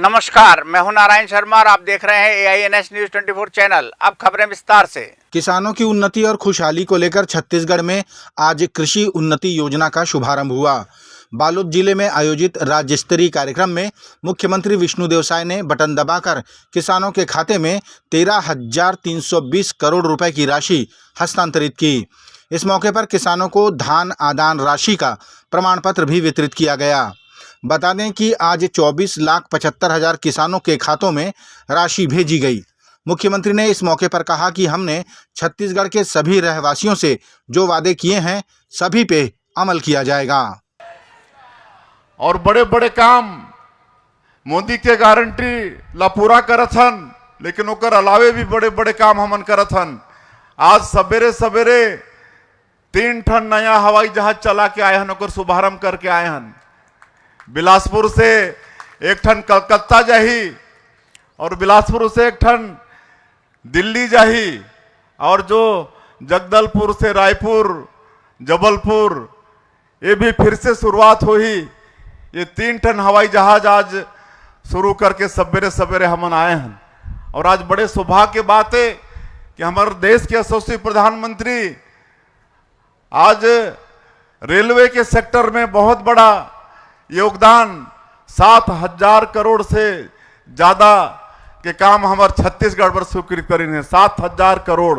नमस्कार, मैं हूं नारायण शर्मा और आप देख रहे हैं AINS न्यूज 24 चैनल। अब खबरें विस्तार से। किसानों की उन्नति और खुशहाली को लेकर छत्तीसगढ़ में आज कृषि उन्नति योजना का शुभारंभ हुआ। बालोद जिले में आयोजित राज्य स्तरीय कार्यक्रम में मुख्यमंत्री विष्णुदेव साय ने बटन दबाकर किसानों के खाते में 13,320 करोड़ रुपए की राशि हस्तांतरित की। इस मौके पर किसानों को धान आदान राशि का प्रमाण पत्र भी वितरित किया गया। बता दें कि आज 24,75,000 किसानों के खातों में राशि भेजी गई। मुख्यमंत्री ने इस मौके पर कहा कि हमने छत्तीसगढ़ के सभी रहवासियों से जो वादे किए हैं सभी पे अमल किया जाएगा। और बड़े बड़े काम मोदी के गारंटी ला पूरा करत हन, लेकिन ओकर अलावे भी बड़े बड़े काम हमन करत हन। आज सवेरे सवेरे 3 ठन नया हवाई जहाज चला के आए हन, ओकर शुभारंभ करके आए हन। बिलासपुर से 1 ठन कलकत्ता जाही और बिलासपुर से 1 ठन दिल्ली जाही, और जो जगदलपुर से रायपुर, जबलपुर, ये भी फिर से शुरुआत हुई। ये 3 ठन हवाई जहाज आज शुरू करके सवेरे सवेरे हमन आए हैं। और आज बड़े सौभाग्य की बात है कि हमारे देश के यशस्वी प्रधानमंत्री आज रेलवे के सेक्टर में बहुत बड़ा योगदान 7,000 करोड़ से ज्यादा के काम हमारे छत्तीसगढ़ पर स्वीकृत करेंगे। 7,000 करोड़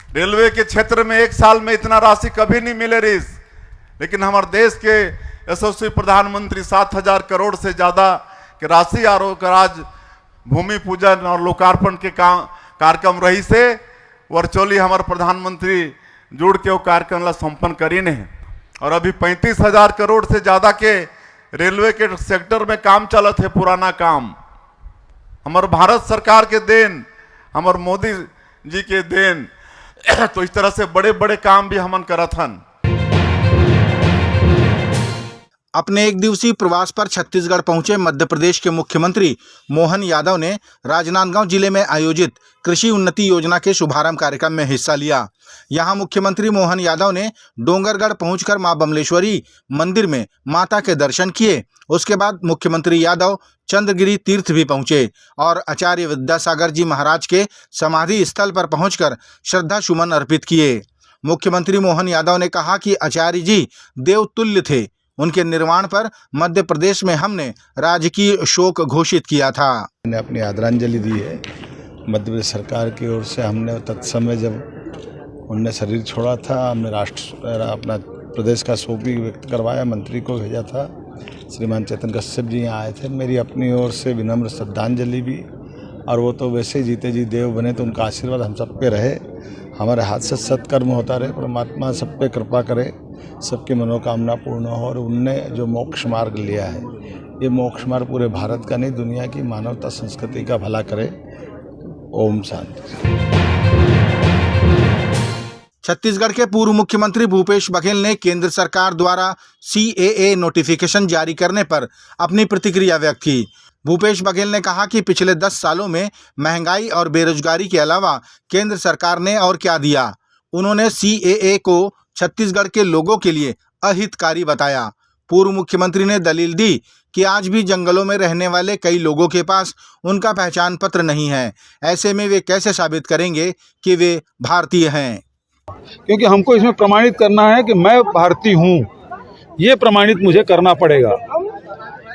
रेलवे के क्षेत्र में एक साल में इतना राशि कभी नहीं मिले रही, लेकिन हमारे देश के यशस्वी प्रधानमंत्री 7,000 करोड़ से ज्यादा के राशि और आज भूमि पूजन और लोकार्पण के कार्यक्रम रही से वर्चुअली हमारे प्रधानमंत्री जुड़ के वो कार्यक्रम ला संपन्न करीने। और अभी 35,000 करोड़ से ज्यादा के रेलवे के सेक्टर में काम चलत है, पुराना काम। हमारे भारत सरकार के देन, हमारे मोदी जी के देन। तो इस तरह से बड़े बड़े काम भी हमन करत हन। अपने 1 दिवसीय प्रवास पर छत्तीसगढ़ पहुंचे मध्य प्रदेश के मुख्यमंत्री मोहन यादव ने राजनांदगांव जिले में आयोजित कृषि उन्नति योजना के शुभारंभ कार्यक्रम में हिस्सा लिया। यहां मुख्यमंत्री मोहन यादव ने डोंगरगढ़ पहुंचकर मां बमलेश्वरी मंदिर में माता के दर्शन किए। उसके बाद मुख्यमंत्री यादव चंद्रगिरी तीर्थ भी पहुंचे और आचार्य विद्यासागर जी महाराज के समाधि स्थल पर पहुंचकर श्रद्धा सुमन अर्पित किए। मुख्यमंत्री मोहन यादव ने कहा कि आचार्य जी देवतुल्य थे। उनके निर्वाण पर मध्य प्रदेश में हमने राजकीय शोक घोषित किया था। मैंने अपनी आदरांजलि दी है मध्य प्रदेश सरकार की ओर से। हमने तत्समय जब उनने शरीर छोड़ा था, हमने अपना प्रदेश का शोक भी व्यक्त करवाया, मंत्री को भेजा था। श्रीमान चेतन कश्यप जी यहाँ आए थे। मेरी अपनी ओर से विनम्र श्रद्धांजलि भी। और वो तो वैसे ही जीते जी देव बने, तो उनका आशीर्वाद हम सब पे रहे। हमारे हाथ से सत्कर्म होता रहे, परमात्मा सब पे कृपा करे, सबकी मनोकामना पूर्ण हो। और उनने जो मोक्ष मार्ग लिया है, ये मोक्ष मार्ग पूरे भारत का नहीं, दुनिया की मानवता संस्कृति का भला करे। ओम शांति। छत्तीसगढ़ के पूर्व मुख्यमंत्री भूपेश बघेल ने केंद्र सरकार द्वारा CAA नोटिफिकेशन जारी करने पर अपनी प्रतिक्रिया व्यक्त की। भूपेश बघेल ने कहा कि पिछले 10 सालों में महंगाई और बेरोजगारी के अलावा केंद्र सरकार ने और क्या दिया। उन्होंने CAA को छत्तीसगढ़ के लोगों के लिए अहितकारी बताया। पूर्व मुख्यमंत्री ने दलील दी कि आज भी जंगलों में रहने वाले कई लोगों के पास उनका पहचान पत्र नहीं है। ऐसे में वे कैसे साबित करेंगे कि वे भारतीय हैं? क्योंकि हमको इसमें प्रमाणित करना है कि मैं भारतीय हूँ, ये प्रमाणित मुझे करना पड़ेगा।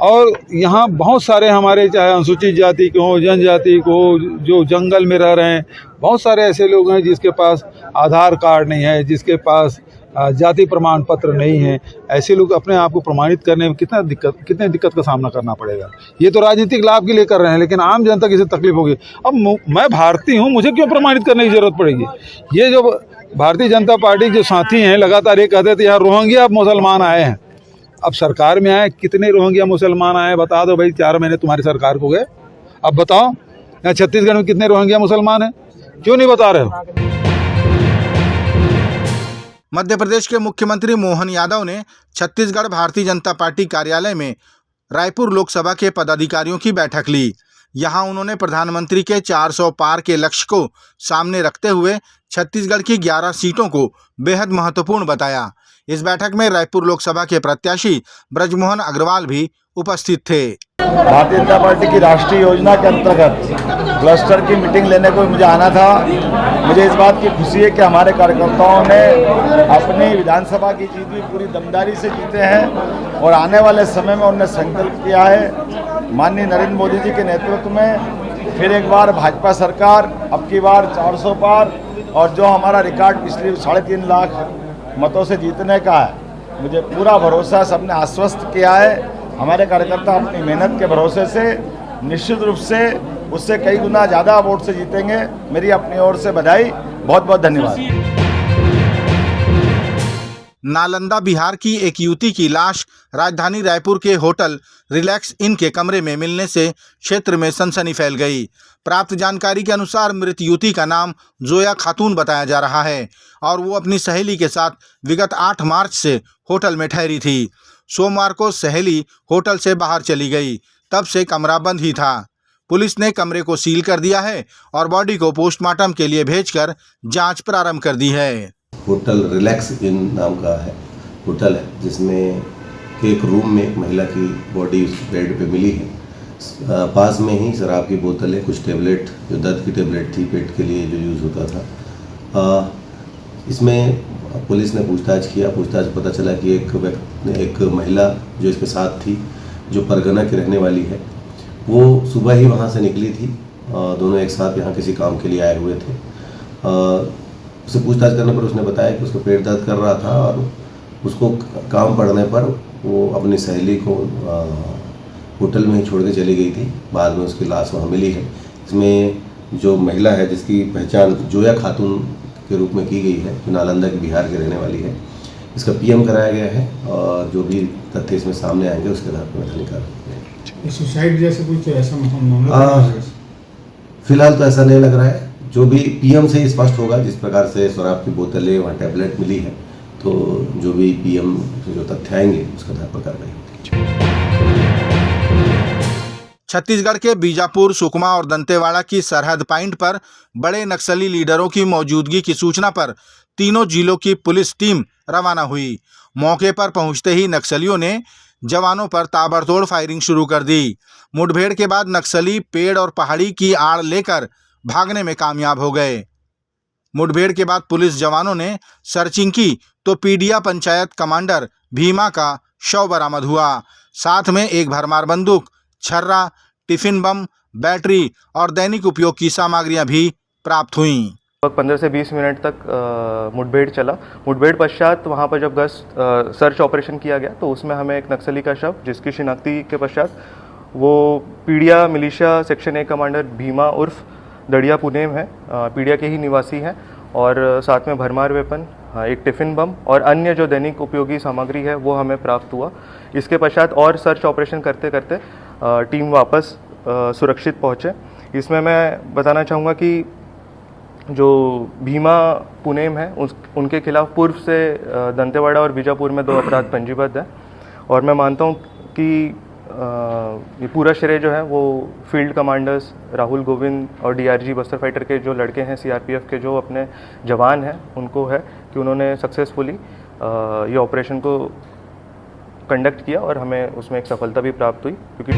और यहाँ बहुत सारे हमारे, चाहे अनुसूचित जाति के हो, जनजाति को, जो जंगल में रह रहे हैं, बहुत सारे ऐसे लोग हैं जिसके पास आधार कार्ड नहीं है, जिसके पास जाति प्रमाण पत्र नहीं है। ऐसे लोग अपने आप को प्रमाणित करने में कितने दिक्कत का सामना करना पड़ेगा। ये तो राजनीतिक लाभ के लिए कर रहे हैं, लेकिन आम जनता की तकलीफ होगी। अब मैं भारतीय हूँ, मुझे क्यों प्रमाणित करने की जरूरत पड़ेगी? ये जो भारतीय जनता पार्टी जो साथी हैं, लगातार ये कहते थे यहाँ रोहिंग्या मुसलमान आए हैं। अब सरकार में आए, कितने रोहिंग्या मुसलमान आए बता दो भाई। 4 महीने तुम्हारी सरकार को गए, अब बताओ यहाँ छत्तीसगढ़ में कितने रोहिंग्या मुसलमान हैं? क्यों नहीं बता रहे हो? मध्य प्रदेश के मुख्यमंत्री मोहन यादव ने छत्तीसगढ़ भारतीय जनता पार्टी कार्यालय में रायपुर लोकसभा के पदाधिकारियों की बैठक ली। यहां उन्होंने प्रधानमंत्री के 400 पार के लक्ष्य को सामने रखते हुए छत्तीसगढ़ की 11 सीटों को बेहद महत्वपूर्ण बताया। इस बैठक में रायपुर लोकसभा के प्रत्याशी ब्रजमोहन अग्रवाल भी उपस्थित थे। भारतीय जनता पार्टी की राष्ट्रीय योजना के अंतर्गत क्लस्टर की मीटिंग लेने को मुझे आना था। मुझे इस बात की खुशी है कि हमारे कार्यकर्ताओं ने अपनी विधानसभा की जीत भी पूरी दमदारी से जीते हैं और आने वाले समय में उन्होंने संकल्प किया है माननीय नरेंद्र मोदी जी के नेतृत्व में फिर एक बार भाजपा सरकार, अब की बार 400 पार, और जो हमारा रिकॉर्ड पिछले 3.5 लाख मतों से जीतने का है, मुझे पूरा भरोसा सबने आश्वस्त किया है। हमारे कार्यकर्ता अपनी मेहनत के भरोसे से निश्चित रूप से उससे कई गुना ज़्यादा वोट से जीतेंगे। मेरी अपनी ओर से बधाई, बहुत बहुत धन्यवाद। नालंदा बिहार की एक युवती की लाश राजधानी रायपुर के होटल रिलैक्स इन के कमरे में मिलने से क्षेत्र में सनसनी फैल गई। प्राप्त जानकारी के अनुसार मृत युवती का नाम जोया खातून बताया जा रहा है और वो अपनी सहेली के साथ विगत 8 मार्च से होटल में ठहरी थी। सोमवार को सहेली होटल से बाहर चली गई, तब से कमरा बंद ही था। पुलिस ने कमरे को सील कर दिया है और बॉडी को पोस्टमार्टम के लिए भेजकर जांच प्रारंभ कर दी है। होटल रिलैक्स इन नाम का है होटल है, जिसमें एक रूम में एक महिला की बॉडी बेड पे मिली है। पास में ही शराब की बोतलें, कुछ टेबलेट, जो दर्द की टेबलेट थी पेट के लिए जो यूज़ होता था। इसमें पुलिस ने पूछताछ किया। पूछताछ पता चला कि एक महिला जो इसके साथ थी, जो परगना की रहने वाली है, वो सुबह ही वहाँ से निकली थी। दोनों एक साथ यहाँ किसी काम के लिए आए हुए थे। उससे पूछताछ करने पर उसने बताया कि उसका पेट दर्द कर रहा था और उसको काम पड़ने पर वो अपनी सहेली को होटल में ही छोड़ के चली गई थी। बाद में उसकी लाश वहाँ मिली है। इसमें जो महिला है, जिसकी पहचान जोया खातून के रूप में की गई है, जो नालंदा की बिहार की रहने वाली है, इसका पीएम कराया गया है और जो भी तथ्य इसमें सामने आएंगे उसके आधार पर वैधानिक कार्रवाई। सुसाइड जैसे कुछ ऐसा मामला फिलहाल तो ऐसा नहीं लग रहा है। जो भी पीएम से ही स्पष्ट होगा, जिस प्रकार से शराब की बोतलें, वहाँ टैबलेट मिली है, तो जो भी पीएम से जो तथ्य आएंगे उसके आधार पर कार्रवाई होगी। छत्तीसगढ़ के बीजापुर, सुकमा और दंतेवाड़ा की सरहद पॉइंट पर बड़े नक्सली लीडरों की मौजूदगी की सूचना पर तीनों जिलों की पुलिस टीम रवाना हुई। मौके पर पहुंचते ही नक्सलियों ने जवानों पर ताबड़तोड़ फायरिंग शुरू कर दी। मुठभेड़ के बाद नक्सली पेड़ और पहाड़ी की आड़ लेकर भागने में कामयाब हो गए। मुठभेड़ के बाद पुलिस जवानों ने सर्चिंग की तो पीडिया पंचायत कमांडर भीमा का शव बरामद हुआ। साथ में एक भरमार बंदूक, छर्रा, टिफिन बम, बैटरी और दैनिक उपयोग की सामग्रियां भी प्राप्त हुईं। 15 से 20 मिनट तक मुठभेड़ चला। मुठभेड़ पश्चात वहाँ पर जब सर्च ऑपरेशन किया गया तो उसमें हमें एक नक्सली का शव, जिसकी शिनाख्ती के पश्चात वो पीडिया मिलिशिया सेक्शन 1 कमांडर भीमा उर्फ दड़िया पुनेम है, पीडिया के ही निवासी हैं, और साथ में भरमार वेपन, एक टिफ़िन बम और अन्य जो दैनिक उपयोगी सामग्री है वो हमें प्राप्त हुआ। इसके पश्चात और सर्च ऑपरेशन करते करते टीम वापस सुरक्षित पहुँचे। इसमें मैं बताना चाहूँगा कि जो भीमा पुनेम है उनके खिलाफ पूर्व से दंतेवाड़ा और बीजापुर में 2 अपराध पंजीबद्ध है, और मैं मानता हूँ कि ये पूरा श्रेय जो है वो फील्ड कमांडर्स राहुल गोविंद और डीआरजी बस्तर फाइटर के जो लड़के हैं, सीआरपीएफ के जो अपने जवान हैं, उनको है कि उन्होंने सक्सेसफुली ये ऑपरेशन को कंडक्ट किया और हमें उसमें एक सफलता भी प्राप्त हुई। क्योंकि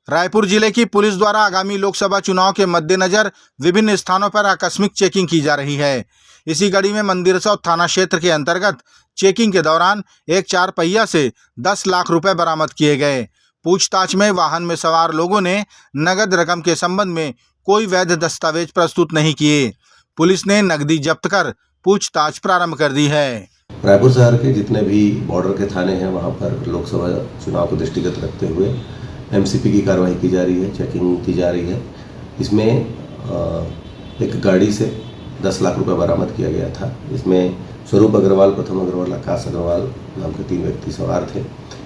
रायपुर जिले की पुलिस द्वारा आगामी लोकसभा चुनाव के मद्देनजर विभिन्न स्थानों पर आकस्मिक चेकिंग की जा रही है। इसी कड़ी में मंदिरसौद थाना क्षेत्र के अंतर्गत चेकिंग के दौरान एक 4 पहिया से 10 लाख रुपए बरामद किए गए। पूछताछ में वाहन में सवार लोगों ने नगद रकम के संबंध में कोई वैध दस्तावेज प्रस्तुत नहीं किए। पुलिस ने नकदी जब्त कर पूछताछ प्रारंभ कर दी है। रायपुर शहर के जितने भी बॉर्डर के थाने हैं, वहाँ पर लोकसभा चुनाव को दृष्टिगत रखते हुए एमसीपी की कार्रवाई की जा रही है, चेकिंग की जा रही है। इसमें एक गाड़ी से 10 लाख रुपए बरामद किया गया था। इसमें स्वरूप अग्रवाल, प्रथम अग्रवाल, आकाश अग्रवाल नाम के 3 व्यक्ति सवार थे।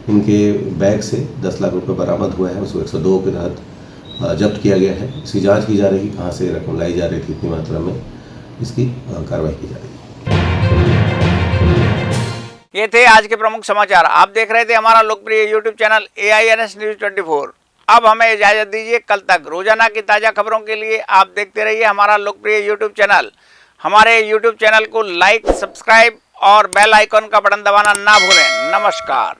इनके बैग से 10 लाख रुपए बरामद हुआ है। उसको 102 के तहत जब्त किया गया है। इसकी जांच की जा रही है, कहाँ से रकम लाई जा रही थी, इतनी मात्रा में, इसकी कार्रवाई की जा रही है। ये थे आज के प्रमुख समाचार। आप देख रहे थे हमारा लोकप्रिय यूट्यूब चैनल AINS न्यूज़ 24। अब हमें इजाजत दीजिए। कल तक रोजाना की ताज़ा खबरों के लिए आप देखते रहिए हमारा लोकप्रिय यूट्यूब चैनल। हमारे यूट्यूब चैनल को लाइक, सब्सक्राइब और बेल आइकॉन का बटन दबाना ना भूलें। नमस्कार।